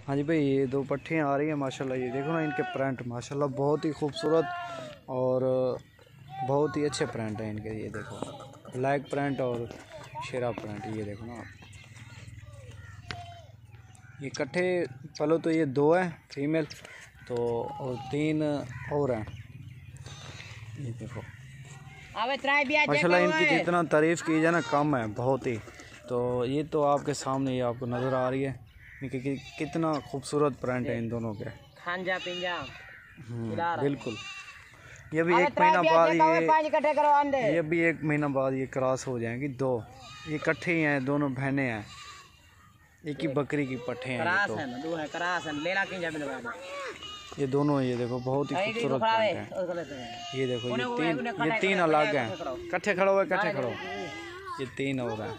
हाँ जी भाई, ये दो पट्ठियाँ आ रही हैं माशाल्लाह। ये देखो ना इनके प्रिंट माशाल्लाह बहुत ही खूबसूरत और बहुत ही अच्छे प्रिंट हैं इनके। ये देखो ब्लैक प्रिंट और शेरा प्रिंट, ये देखो ना आप। ये इकट्ठे पलो तो ये दो हैं फीमेल तो, और 3 और हैं। ये देखो माशाल्लाह इनकी जितना तारीफ़ की जाए ना कम है बहुत ही। तो ये तो आपके सामने ये आपको नज़र आ रही है कि कितना खूबसूरत प्रिंट है इन दोनों के। बिल्कुल। ये भी 1 महीना बाद ये भी 1 महीना बाद ये क्रॉस हो जाएंगी। दो ये इकट्ठे ही हैं, दोनों बहनें हैं, एक ही बकरी की पट्ठे हैं ये दोनों। ये देखो बहुत ही खूबसूरत प्रिंट है। ये देखो ये तीन अलग हैं। इकट्ठे खड़ो है, इकट्ठे खड़ो। ये 3 और हैं।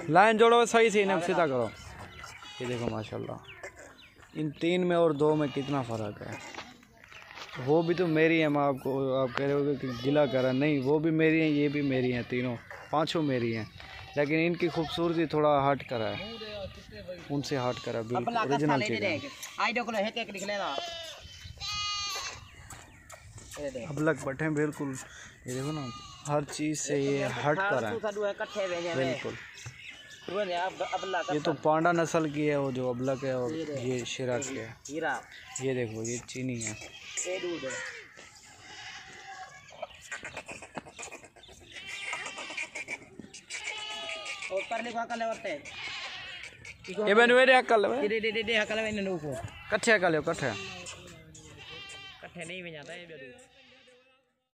लाइन जोड़ो सही से, इन्हें सीधा करो। ये देखो माशाल्लाह इन 3 में और 2 में कितना फ़र्क है। वो भी तो मेरी है। मैं आपको आप कह रहे हो कि गिला करा, नहीं वो भी मेरी हैं, ये भी मेरी हैं, तीनों 5 मेरी हैं। लेकिन इनकी खूबसूरती थोड़ा हट कर है, उनसे हट कर है, बिल्कुल ओरिजिनल चीज़ है। अबलग पट्टे बिल्कुल। ये देखो ना हर चीज़ से ये हट कर है बिल्कुल। ये तो पांडा नस्ल की है वो जो अबलग है, और ये शेरा की है। ये देखो ये चीनी है। ये बन वे हकल कट्ठे हकल कट्ठे नहीं में जाता है।